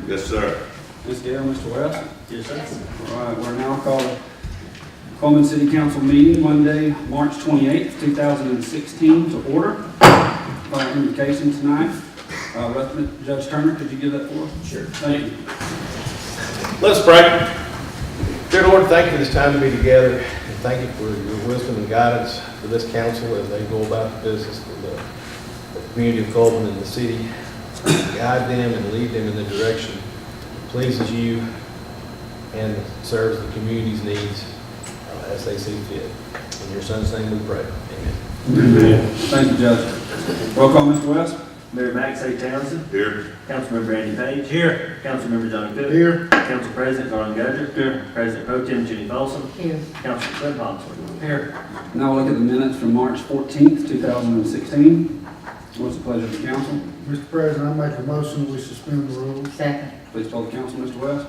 Yes, sir. Ms. Gale, Mr. West? Yes, sir. All right, we're now calling Cullman City Council meeting Monday, March 28th, 2016 to order. By invocation tonight. Judge Turner, could you give that for us? Sure. Thank you. Let's pray. Dear Lord, thank you for this time to be together, and thank you for your wisdom and guidance for this council as they go about the business for the community of Cullman and the city. Guide them and lead them in the direction that pleases you and serves the community's needs as they see fit. In your son's name we pray. Amen. Amen. Thank you, Judge. Roll call, Mr. West? Mayor Max A. Townsend. Here. Councilmember Andy Page. Here. Councilmember Johnny Cook. Here. Council President Garland Gudger. Here. President Pro Tem Jenny Folsom. Here. Council Cliff Hopsworth. Here. Now we'll look at the minutes from March 14th, 2016. What's the pleasure of the council? Mr. President, I make a motion we suspend the rules. Second. Please call the council, Mr. West.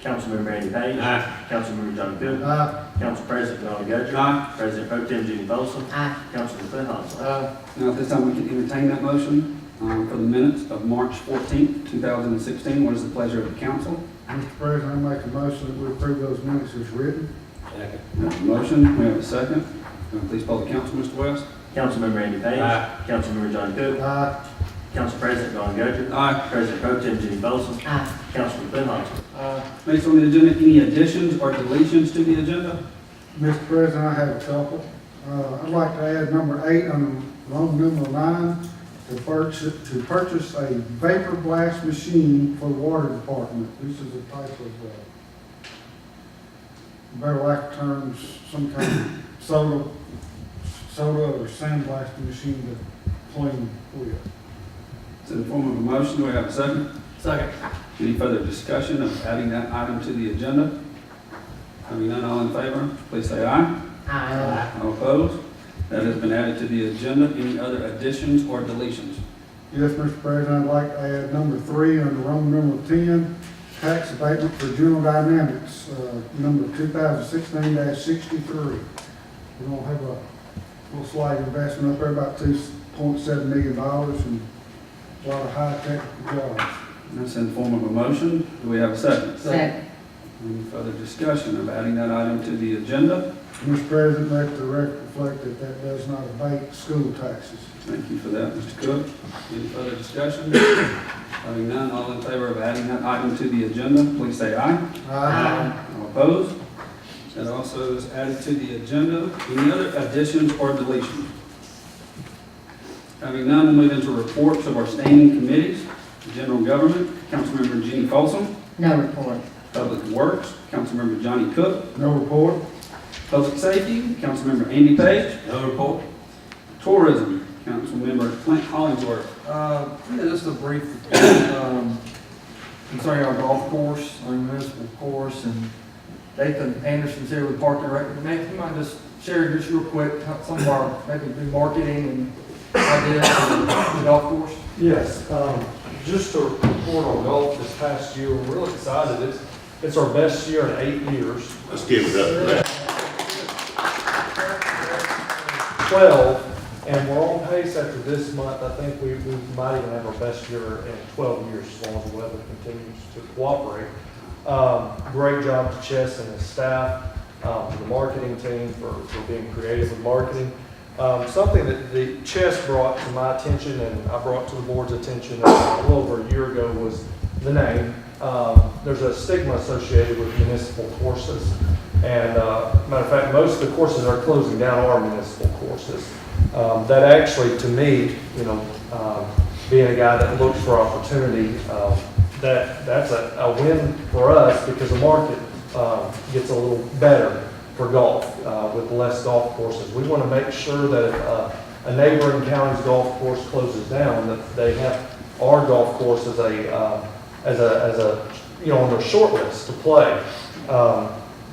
Councilmember Andy Page. Aye. Councilmember Johnny Cook. Aye. Council President Garland Gudger. Aye. President Pro Tem Jenny Folsom. Aye. Council Cliff Hopsworth. Now at this time we can entertain that motion for the minutes of March 14th, 2016. What is the pleasure of the council? Mr. President, I make a motion that we approve those minutes as written. We have a motion, we have a second. Please call the council, Mr. West. Councilmember Andy Page. Aye. Councilmember Johnny Cook. Aye. Council President Garland Gudger. Aye. President Pro Tem Jenny Folsom. Aye. Council Cliff Hopsworth. Based on the agenda, any additions or deletions to the agenda? Mr. President, I have a couple. I'd like to add number 8 on Roman numeral 9 to purchase a vapor blast machine for the water department. This is a type of, better lack of terms, some kind of soda or sandblasting machine to clean with. It's in the form of a motion. Do we have a second? Second. Any further discussion of adding that item to the agenda? Having none, all in favor, please say aye. Aye. All opposed? That has been added to the agenda. Any other additions or deletions? Yes, Mr. President, I'd like to add number 3 under Roman numeral 10, tax abatement for General Dynamics, number 2016-63. We're going to have a little slight investment up there, about $2.7 million, and a lot of high-tech jobs. That's in the form of a motion. Do we have a second? Second. Any further discussion of adding that item to the agenda? Mr. President, let the record reflect that that does not abate school taxes. Thank you for that, Mr. Cook. Any further discussion? Having none, all in favor of adding that item to the agenda, please say aye. Aye. All opposed? That also is added to the agenda. Any other additions or deletions? Having none, we'll move into reports of our standing committees. General Government, Councilmember Jenny Folsom. No report. Public Works, Councilmember Johnny Cook. No report. Public Safety, Councilmember Andy Page. No report. Tourism, Councilmember Clint Hollingsworth. Just a brief concerning our golf course, our municipal course, and Nathan Anderson's here with Park and Rec. Nathan, you mind just share just real quick some of our maybe new marketing and ideas for the golf course? Yes, just to report on golf this past year, we're really excited. It's our best year in 8 years. Let's give it up for that. 12, and we're on pace after this month. I think we might even have our best year in 12 years as long as the weather continues to cooperate. Great job to Chess and his staff, to the marketing team for being creative with marketing. Something that the Chess brought to my attention and I brought to the board's attention a little over a year ago was the name. There's a stigma associated with municipal courses. And matter of fact, most of the courses that are closing down are municipal courses. That actually, to me, being a guy that looks for opportunity, that's a win for us because the market gets a little better for golf with less golf courses. We want to make sure that if a neighboring county's golf course closes down, that they have our golf course as a on their short list to play.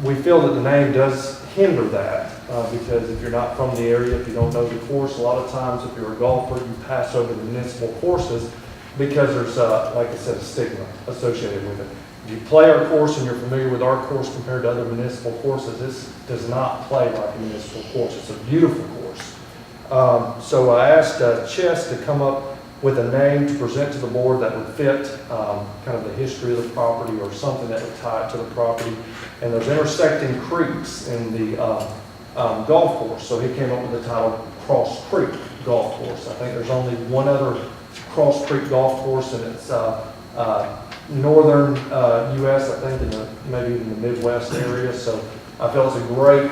We feel that the name does hinder that because if you're not from the area, if you don't know the course, a lot of times if you're a golfer, you pass over the municipal courses because there's, like I said, a stigma associated with it. If you play our course and you're familiar with our course compared to other municipal courses, this does not play like a municipal course. It's a beautiful course. So I asked Chess to come up with a name to present to the board that would fit kind of the history of the property or something that would tie it to the property. And there's intersecting creeks in the golf course, so he came up with the title Cross Creek Golf Course. I think there's only one other Cross Creek Golf Course, and it's northern U.S., I think, maybe even the Midwest area. So I feel it's a great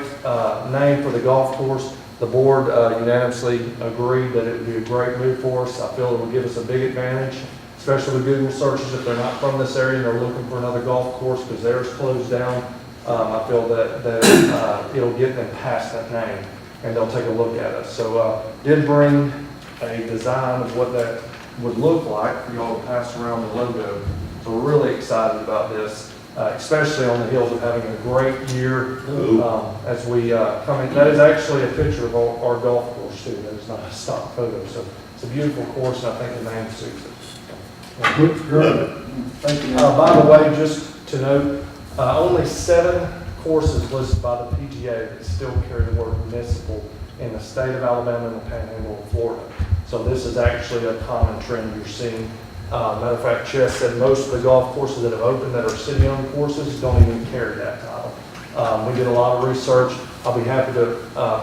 name for the golf course. The board unanimously agreed that it would be a great move for us. I feel it will give us a big advantage, especially with Google searches if they're not from this area and they're looking for another golf course because theirs closed down. I feel that it'll get them past that name and they'll take a look at us. So did bring a design of what that would look like for y'all to pass around the logo. So we're really excited about this, especially on the heels of having a great year as we come in. That is actually a picture of our golf course too. That is not a stock photo. So it's a beautiful course, and I think the name suits it. Looks great. Thank you. By the way, just to note, only 7 courses listed by the PGA that still carry the word municipal in the state of Alabama and the Panhandle of Florida. So this is actually a common trend you're seeing. Matter of fact, Chess said most of the golf courses that have opened that are city-owned courses don't even carry that title. We did a lot of research. I'll be happy to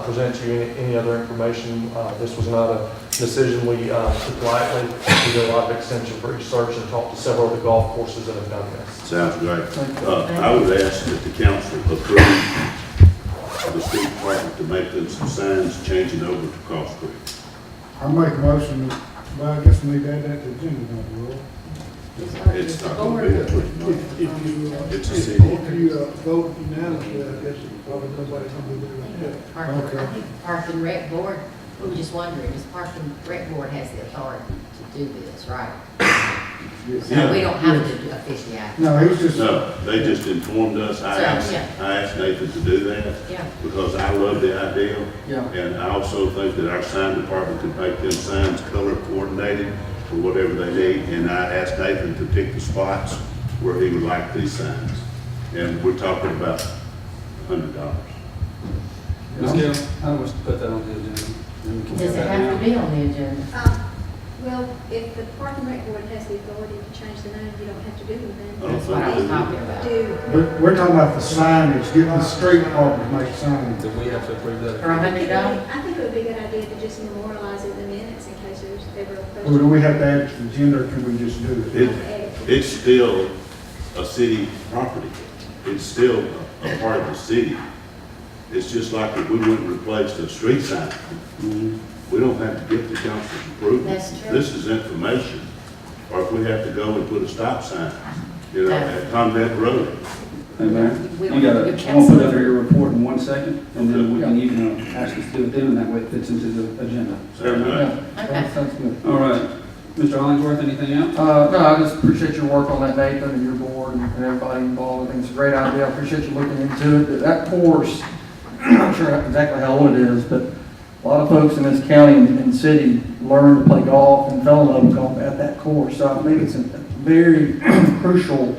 present you any other information. This was not a decision we took lightly. We did a lot of extensive research and talked to several of the golf courses that have done this. Sounds great. I would ask that the council approve the street department to make them some signs changing over to Cross Creek. I make a motion, well, I guess we need to add that to the agenda, don't we, Will? It's not going to be that much money. It's a city. If you vote unanimously, I guess probably nobody's going to do that. Okay. I think Park and Rec Board, we were just wondering, does Park and Rec Board has the authority to do this, right? So we don't have to officially act. No, he's just, No, they just informed us. I asked Nathan to do that Yeah. because I love the idea. Yeah. And I also think that our sign department could make them signs color coordinated for whatever they need. And I asked Nathan to pick the spots where he would like these signs. And we're talking about $100. Ms. Gill, I wish to put that on the agenda. Then we can Does put it that have down. to be on the agenda? Well, if the Park and Rec Board has the authority to change the name, you don't have to do anything. I don't That's what I was think talking about. Do, we're talking about the signage, getting the street department to make signage. Do we have to approve that? For $100? I think it would be a good idea to just memorialize it in the minutes in case there's ever a Or question. do we have to add it to the agenda, or can we just do it? It's still a city property. It's still a part of the city. It's just like if we went and replaced a street sign. We don't have to get the council's approval. That's true. This is information. Or if we have to go and put a stop sign, at Convent Road. Hey, Mayor, We you don't got have to to, do I'm gonna put council. under your report in 1 second, and then we can even ask us to do it then, and that way it fits into the agenda. Sound good? Yeah, Okay. that sounds good. All right. Mr. Hollingsworth, anything else? No, I just appreciate your work on that, Nathan, and your board and everybody involved. I think it's a great idea. I appreciate you looking into it. That course, I'm not sure exactly how old it is, but a lot of folks in this county and city learned to play golf and fell in love with golf at that course. So I think it's very crucial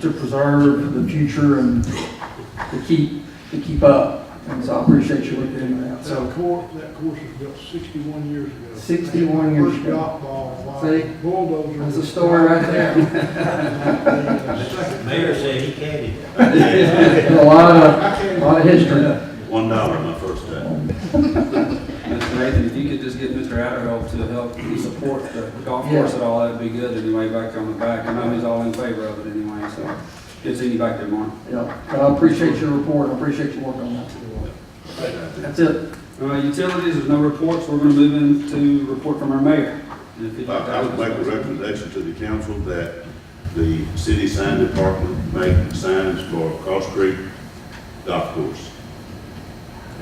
to preserve the future and to keep up. And so I appreciate you looking into that. So That course was built 61 years ago. 61 years First ago. golf ball, See? bulldozer. That's a story right there. Mayor said he caddied. There's a lot of history. $1 my first time. Mr. Nathan, if you could just get Mr. Adderholt to help support the golf course at all, that'd be good, anyway, back on the back. I know he's all in favor of it anyway, so good seeing you back there, Mark. Yeah, but I appreciate your report. I appreciate your work on that. That's it. Utilities, there's no reports. We're gonna move into report from our mayor. And if you'd like to- I would make a recommendation to the council that the city sign department make signs for Cross Creek Golf Course.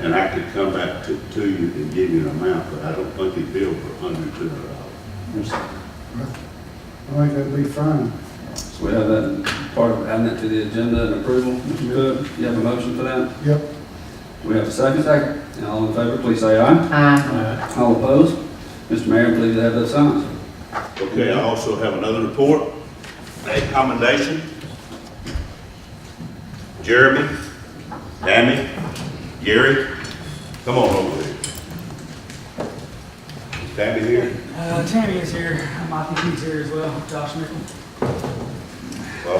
And I could come back to you and give you an amount, but I don't think he'd bill for $100, $200. I think that'd be fine. So we have that part of adding that to the agenda and approval. Mr. Cook, you have a motion for that? Yep. We have a second? Second. And all in favor, please say aye. Aye. All opposed? Mr. Mayor, please have those signs. Okay, I also have another report, a commendation. Jeremy, Tammy, Gary, come on over here. Tammy here? Tammy is here, I think he's here as well, Josh Mickle. Well,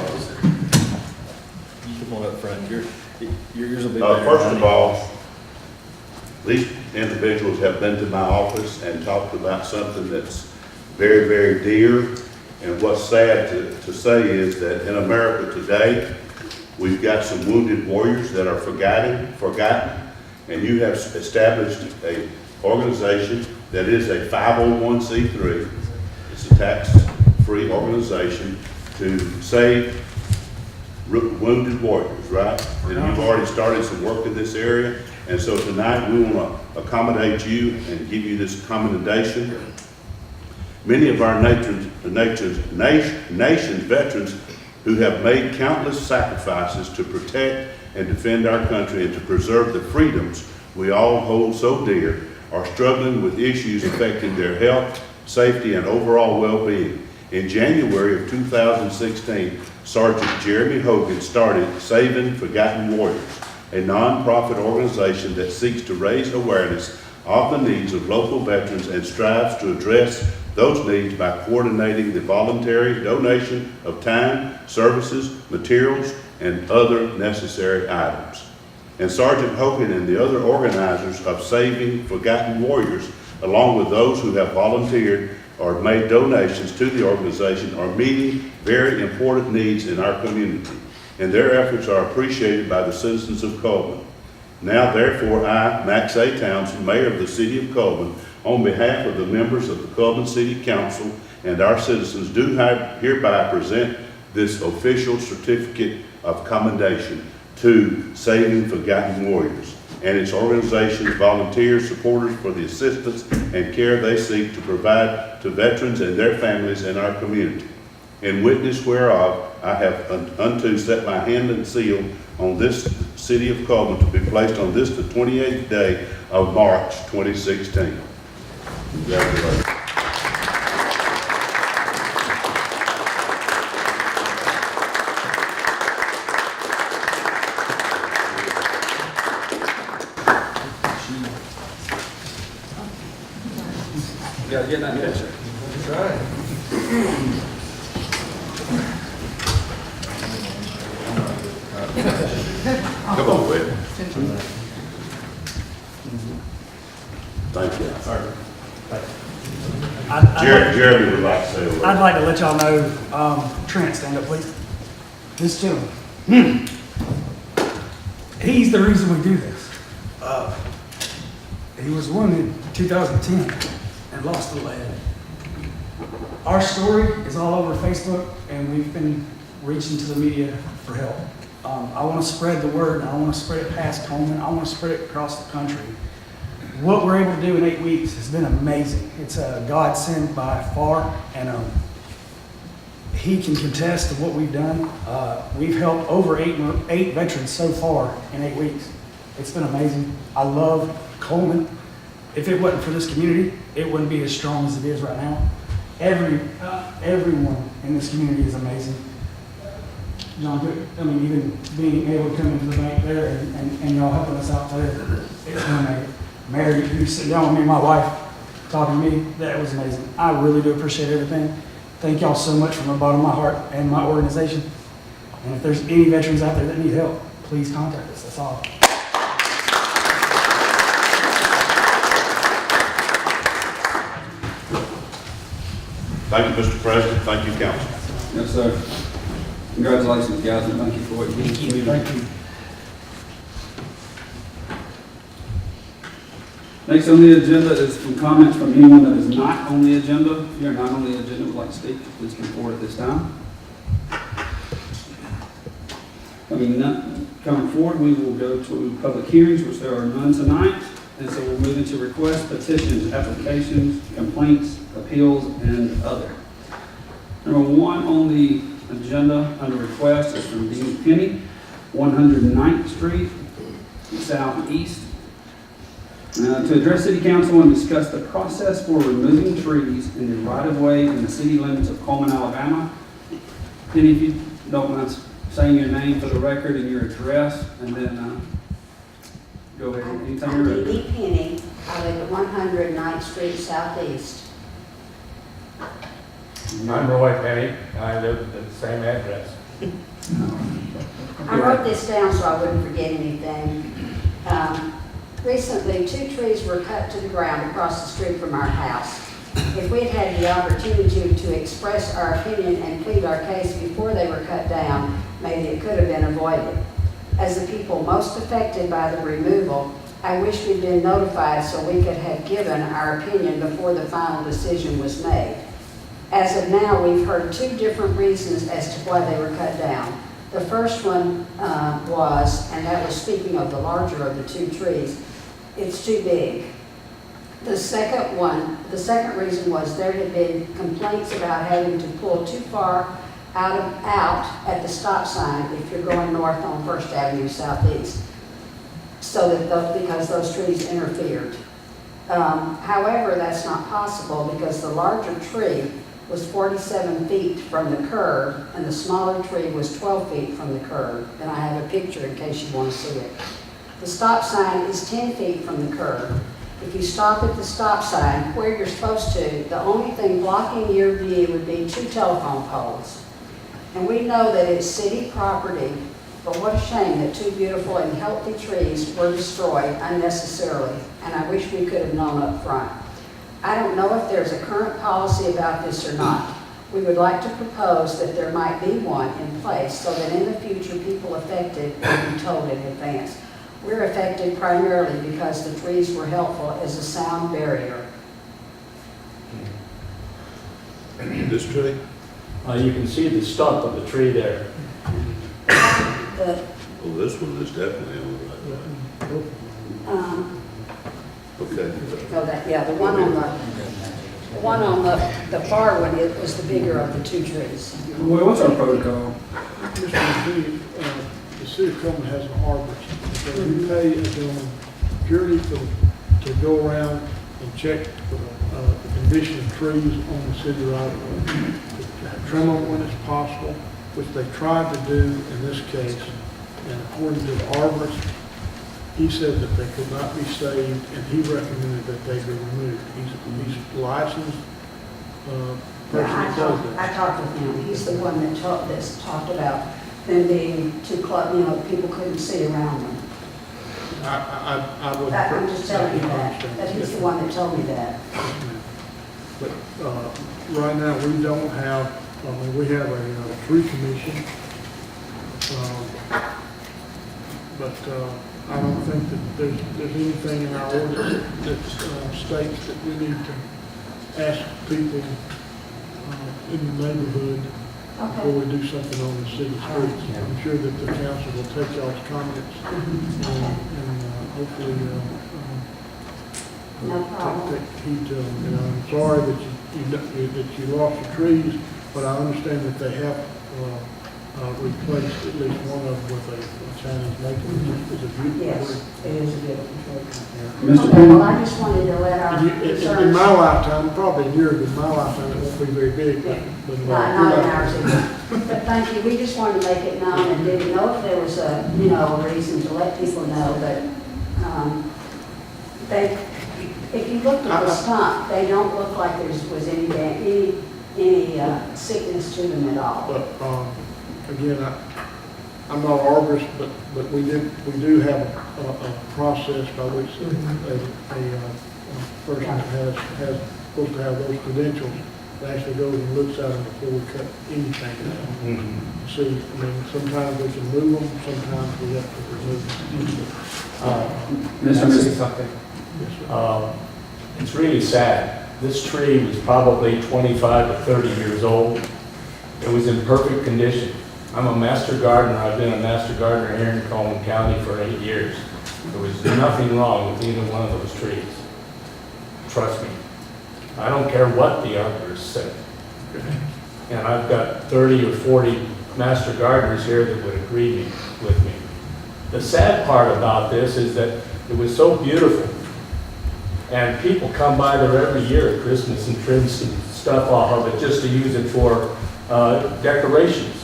Come on up front, yours will be better. first of all, these individuals have been to my office and talked about something that's very, very dear. And what's sad to say is that in America today, we've got some wounded warriors that are forgotten, and you have established a organization that is a 501c3. It's a tax-free organization to save wounded warriors, right? And you've already started some work in this area, and so tonight we want to accommodate you and give you this commendation. Many of our nation's veterans who have made countless sacrifices to protect and defend our country and to preserve the freedoms we all hold so dear are struggling with issues affecting their health, safety, and overall well-being. In January of 2016, Sergeant Jeremy Hogan started Saving Forgotten Warriors, a nonprofit organization that seeks to raise awareness of the needs of local veterans and strives to address those needs by coordinating the voluntary donation of time, services, materials, and other necessary items. And Sergeant Hogan and the other organizers of Saving Forgotten Warriors, along with those who have volunteered or made donations to the organization, are meeting very important needs in our community. And their efforts are appreciated by the citizens of Cullman. Now, therefore, I, Max A. Townsend, Mayor of the City of Cullman, on behalf of the members of the Cullman City Council and our citizens, do hereby present this official certificate of commendation to Saving Forgotten Warriors and its organization's volunteers, supporters for the assistance and care they seek to provide to veterans and their families in our community. In witness whereof, I have unto set my hand and seal on this City of Cullman to be placed on this, the 28th day of March 2016. Congratulations. You gotta get that picture. That's right. Come on, Wade. Thank you. Jeremy would like to say a word. I'd like to let y'all know, Trent, stand up please. This gentleman, he's the reason we do this. He was wounded in 2010 and lost a leg. Our story is all over Facebook and we've been reaching to the media for help. I want to spread the word, and I want to spread it past Cullman. I want to spread it across the country. What we're able to do in 8 weeks has been amazing. It's a godsend by far, and he can contest to what we've done. We've helped over eight veterans so far in 8 weeks. It's been amazing. I love Cullman. If it wasn't for this community, it wouldn't be as strong as it is right now. Everyone in this community is amazing. John, I mean, even being able to come into the bank there and y'all helping us out there, it's been amazing. Mary, you sit down with me and my wife talking to me, that was amazing. I really do appreciate everything. Thank y'all so much from the bottom of my heart and my organization. And if there's any veterans out there that need help, please contact us, that's all. Thank you, Mr. President. Thank you, Council. Yes, sir. Congratulations, guys, and thank you for what you did. Thank you. Thank you. Next on the agenda is some comments from anyone that is not on the agenda. If you're not on the agenda, would like to speak, please come forward at this time. Coming forward, we will go to public hearings, which there are none tonight. And so we'll move into requests, petitions, applications, complaints, appeals, and other. Number one on the agenda under request is from Dean Penny, 109th Street, Southeast. To address City Council and discuss the process for removing trees in the right-of-way in the city limits of Cullman, Alabama. Penny, if you don't mind saying your name for the record and your address, and then go ahead. Anytime you're ready. Dee Penny, I live at 100 9th Street Southeast. I'm Roy Penny, and I live at the same address. I wrote this down so I wouldn't forget anything. Recently, 2 trees were cut to the ground across the street from our house. If we'd had the opportunity to express our opinion and plead our case before they were cut down, maybe it could have been avoided. As the people most affected by the removal, I wish we'd been notified so we could have given our opinion before the final decision was made. As of now, we've heard 2 different reasons as to why they were cut down. The first one was, and that was speaking of the larger of the 2 trees, it's too big. The second reason was there had been complaints about having to pull too far out at the stop sign if you're going north on First Avenue Southeast, so that because those trees interfered. However, that's not possible because the larger tree was 47 feet from the curb and the smaller tree was 12 feet from the curb. And I have a picture in case you want to see it. The stop sign is 10 feet from the curb. If you stop at the stop sign where you're supposed to, the only thing blocking your view would be 2 telephone poles. And we know that it's city property, but what a shame that 2 beautiful and healthy trees were destroyed unnecessarily, and I wish we could have known up front. I don't know if there's a current policy about this or not. We would like to propose that there might be one in place so that in the future people affected will be told in advance. We're affected primarily because the trees were helpful as a sound barrier. This tree? You can see the stump of the tree there. The, Well, this one is definitely on the right way. Okay. no, the one on the far one, it was the bigger of the 2 trees. Well, what's our protocol? Mr. McKee, the city of Cullman has an arborist. So we pay a gentleman purely to go around and check for the condition of trees on the city right of way. To trim them when it's possible, which they tried to do in this case. And according to the arborist, he said that they could not be saved, and he recommended that they be removed. He's licensed person that does that. I talked with him. He's the one that talked about them being too close, people couldn't see around them. I would. I'm just telling you that he's the one that told me that. But right now, we don't have, we have a tree commission. But I don't think that there's anything in our ordinance that states that we need to ask people in the neighborhood before we do something on the city streets. I'm sure that the council will take y'all's comments and hopefully take heed to them. And I'm sorry that you lost your trees, but I understand that they have replaced at least one of them with a Chinese maple, which is a beautiful Yes, tree. it is a beautiful tree. Mr. Okay, Penny? well, I just wanted to let our In concerns. my lifetime, probably in yours, in my lifetime, it won't be very big, but. Not in ours either. But thank you, we just wanted to make it known and didn't know if there was a reason to let people know, but if you looked at the stump, they don't look like there was any sickness to them at all. But, again, I'm not an arborist, but we do have a process by which a person that has supposed to have those credentials that actually goes and looks at them before we cut anything down. See, sometimes we can move them, sometimes we have to remove them. Mr. Can I say Mr. something? Yes, sir. It's really sad. This tree was probably 25 to 30 years old. It was in perfect condition. I'm a master gardener. I've been a master gardener here in Cullman County for 8 years. There was nothing wrong with either one of those trees. Trust me. I don't care what the arborists say. And I've got 30 or 40 master gardeners here that would agree with me. The sad part about this is that it was so beautiful. And people come by there every year at Christmas and trim some stuff off of it just to use it for decorations.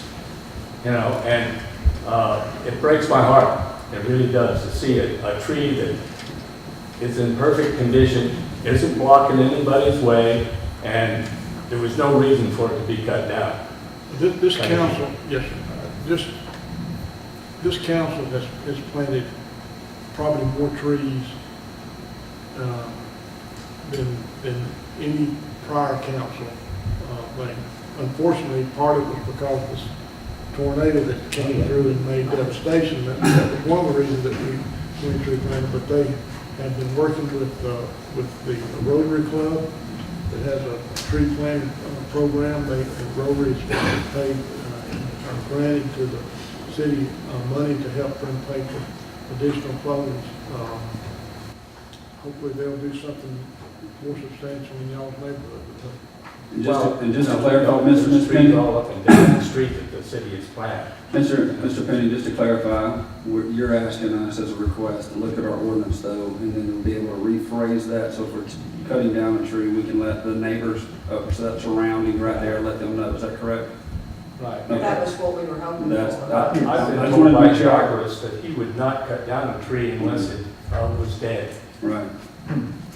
And it breaks my heart. It really does to see a tree that It's in perfect condition, isn't blocking anybody's way, and there was no reason for it to be cut down. This Thank you. council, yes, sir. This council has planted probably more trees than any prior council thing. Unfortunately, part of it was because of this tornado that came through and made devastation. That was one of the reasons that we went through planting, but they have been working with the Rotary Club that has a tree planting program. The Rotary is paid, are granting to the city money to help them pay for additional funds. Hopefully they'll do something more substantial in y'all's neighborhood. And just to no, clarify, no, Mr. there's trees Penny, all up and down the street that the city has planted. Mr. Penny, just to clarify, you're asking us as a request to look at our ordinance though, and then we'll be able to rephrase that, so if we're cutting down a tree, we can let the neighbors, that surrounding right there, let them know, is that correct? Right. That was what we were hoping That's- for. I've been I just told wanted to by make sure. Congress that he would not cut down a tree unless it was dead. Right.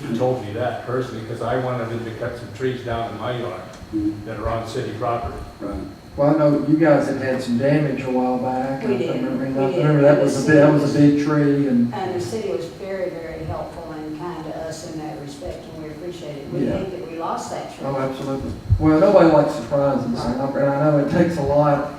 He told me that personally, because I wanted him to cut some trees down in my yard Mhm. that are on city property. Right. Well, I know you guys had some damage a while back. We did. I remember We did. remember that was that was a big tree and. And the city was very, very helpful and kind to us in that respect, and we appreciate it. We Yeah. think that we lost that tree. Oh, absolutely. Well, nobody likes surprises, and I know it takes a lot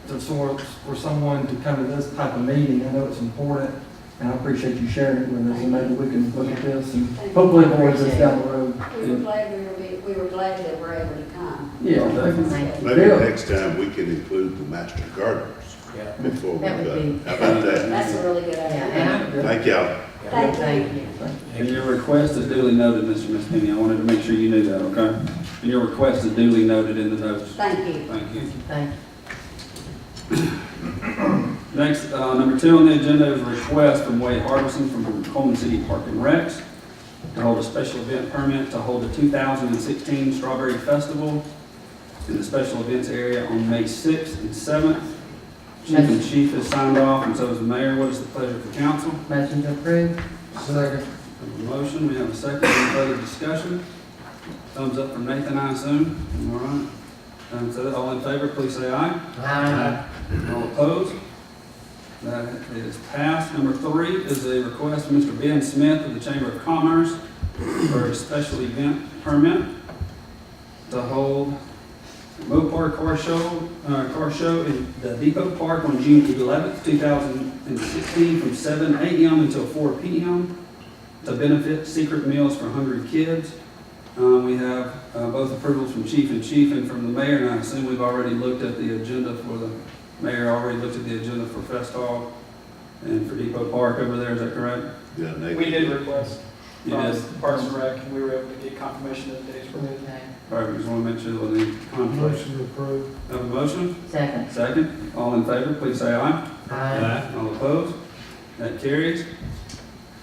for someone to come to this type of meeting. I know it's important, and I appreciate you sharing it with us, and maybe we can look at this and hopefully avoid this down the road. We were glad that we're able to come. Yeah, Thank you. Maybe Yeah. next time we can include the master gardeners Yeah. before we That would go. be- How about that? That's a really good Yeah, idea. Thank y'all. Thank Thank you. you. And your request is duly noted, Mr. Miss Penny. I wanted to make sure you knew that, okay? And your request is duly noted in the notes. Thank you. Thank you. Thank Next, number 2 on the agenda is a request from Wade Harbison from Cullman City Park and Recs to hold a special event permit to hold the 2016 Strawberry Festival in the special events area on May 6th and 7th. Chief has signed off, and so is the mayor. What is the pleasure of the council? you. Motion to approve? Second. We have a motion, we have a second, any further discussion? Thumbs up from Nathan, I assume. All right. So all in favor, please say aye. Aye. All opposed? That is passed. Number 3 is a request from Mr. Ben Smith of the Chamber of Commerce for a special event permit to hold Mopar Car Show in the Depot Park on June 11th, 2016, from 7 a.m. until 4 p.m. to benefit Secret Meals for Hungry Kids. We have both approvals from Chief and from the mayor, and I assume we've already looked at the agenda for the mayor, already looked at the agenda for Fest Hall and for Depot Park over there, is that correct? Yeah, Nathan. We did request You from did? Parks and Rec, and we were able to get confirmation of the dates for it. Okay. All right, we just want to make sure there wasn't any conflict. Motion to approve. Have a motion? Second. Second. All in favor, please say aye. Aye. All opposed? That carries.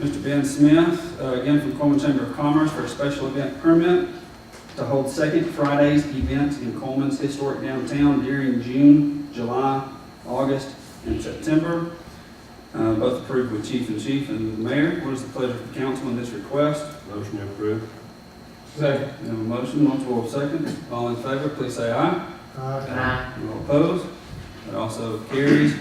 Mr. Ben Smith, again from Cullman Chamber of Commerce for a special event permit to hold second Friday's events in Cullman's historic downtown during June, July, August, and September. Both approved with Chief and the mayor. What is the pleasure of the council in this request? Motion approved. Second. We have a motion, multiple seconds. All in favor, please say aye. Aye. All opposed? That also carries.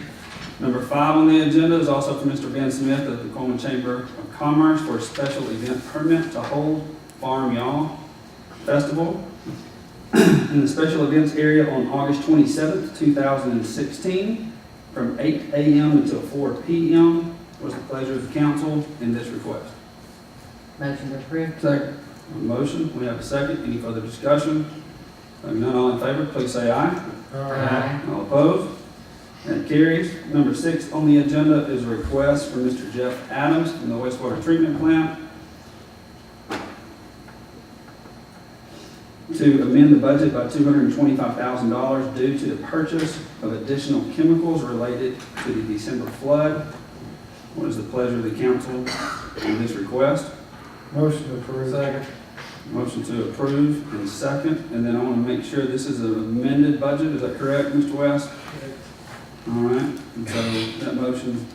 Number 5 on the agenda is also from Mr. Ben Smith of the Cullman Chamber of Commerce for a special event permit to hold Farm Y'all Festival in the special events area on August 27th, 2016, from 8 a.m. until 4 p.m. What's the pleasure of the council in this request? Motion to approve? Second. A motion, we have a second. Any further discussion? Hearing none, all in favor, please say aye. Aye. All opposed? That carries. Number 6 on the agenda is a request from Mr. Jeff Adams from the wastewater treatment plant to amend the budget by $225,000 due to the purchase of additional chemicals related to the December flood. What is the pleasure of the council in this request? Motion to approve. Second. Motion to approve and second, and then I want to make sure this is an amended budget, is that correct, Mr. West? All right, and so that motion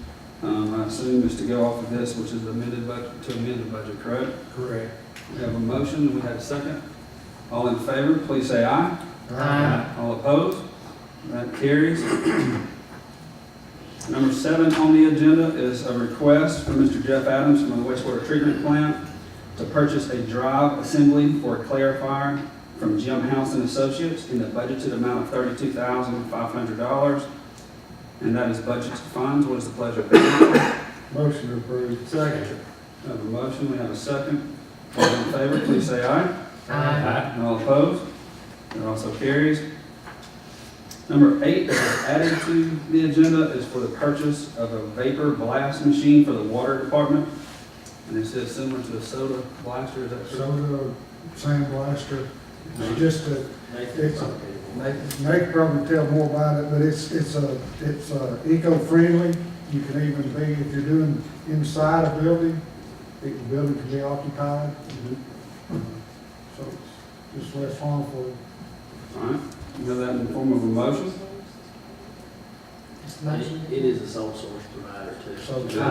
I assume is to go off of this, which is the amended budget, to amend the budget, correct? Correct. We have a motion, we have a second. All in favor, please say aye. Aye. All opposed? That carries. Number 7 on the agenda is a request from Mr. Jeff Adams from the wastewater treatment plant to purchase a drive assembly for a clarifier from Jim House and Associates in the budgeted amount of $32,500. And that is budgeted funds. What is the pleasure of the council? Motion approved. Second. We have a motion, we have a second. All in favor, please say aye. Aye. And all opposed? That also carries. Number 8 that is added to the agenda is for the purchase of a vapor blast machine for the water department. And it says similar to a soda blaster, is that correct? Soda, sand blaster, it's just a, it's a, Nathan? Nate can probably tell more about it, but it's eco-friendly. You can even be, if you're doing inside a building, the building can be occupied. So it's just less harmful. All right, you have that in the form of a motion? Motion. It is a sole source provider too. So Oh, okay. All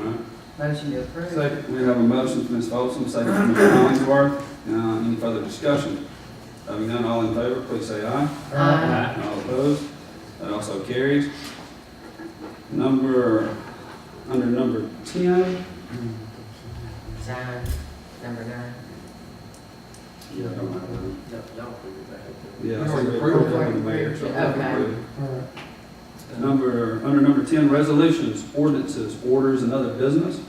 right. Motion to approve. Second. We have a motion from Ms. Folsom, second from Mr. Hollingsworth. Any further discussion? Having none, all in favor, please say aye. Aye. All opposed? That also carries. Under number 10. Sign, number 9. Yeah, I don't have that. Y'all approve it back up Yeah, You so already we approved approved it. it, the mayor, so we Okay. approved it. All right. Under number 10, resolutions, ordinances, orders, and other business.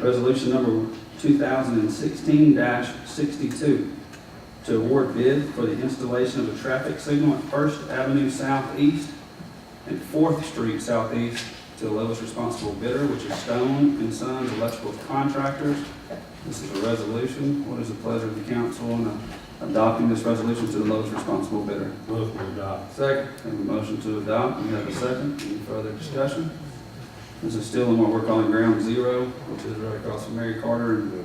Resolution number 2016-62, to award bid for the installation of a traffic signal at First Avenue Southeast and 4th Street Southeast to the lowest responsible bidder, which is Stone and Sons Electrical Contractors. This is a resolution. What is the pleasure of the council in adopting this resolution to the lowest responsible bidder? Move to adopt. Second. Have a motion to adopt, we have a second. Any further discussion? This is still in what we're calling Ground Zero, which is right across from Mary Carter and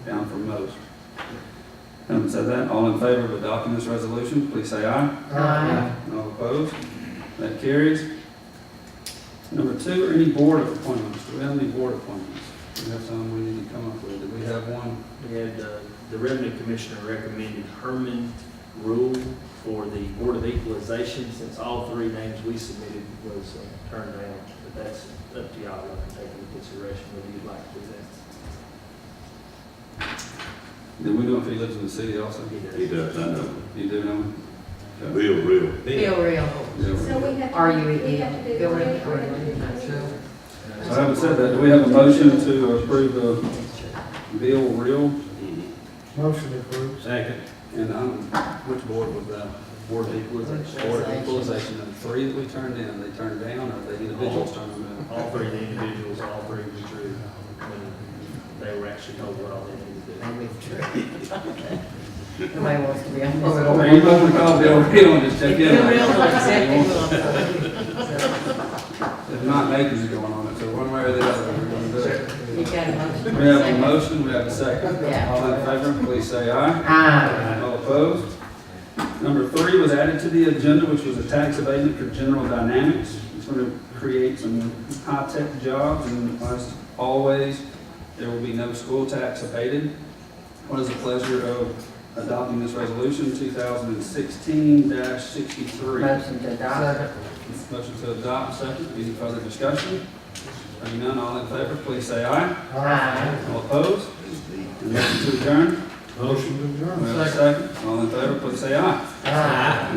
down from Most. Having said that, all in favor of adopting this resolution, please say aye. Aye. All opposed? That carries. Number 2, are any board appointments? Do we have any board appointments? Do we have some we need to come up with? Do we have one? there. We had, the revenue commissioner recommended Herman Rule for the Board of Equalization, since all 3 names we submitted was turned down. But that's up to y'all, y'all can take into consideration whether you'd like to do that. Do we know if he lives in the city also? He does, I know. You do know him? Real, real. Bill Real. Yeah. So we have to. R-U-E-L. we have to do Bill the Real. rate or do the So having said that, do we have a motion to approve the Bill Real? Motion approved. Second. And which board was that? Board of Equalization. Board of Equalization, and the 3 that we turned in, they turned down, or the individuals turned them down? All 3 of the individuals, all 3 withdrew when they were actually told what all they needed to do. They withdrew. Nobody wants to be on this. Are you going to call Bill Real and just check in? Bill Real accepted. If not, Nathan's going on it, so one way or the other, we're going to do it. You got a motion? We have a motion, we have a second. Yeah. All in favor, please say aye. Aye. All opposed? Number 3 was added to the agenda, which was a tax abatement for General Dynamics. It's going to create some high-tech jobs, and as always, there will be no school tax abated. What is the pleasure of adopting this resolution, 2016-63? Motion to adopt. Motion to adopt, second. Any further discussion? Hearing none, all in favor, please say aye. Aye. All opposed? And motion to adjourn? Motion to We adjourn. have a second. All in favor, please say aye. Aye.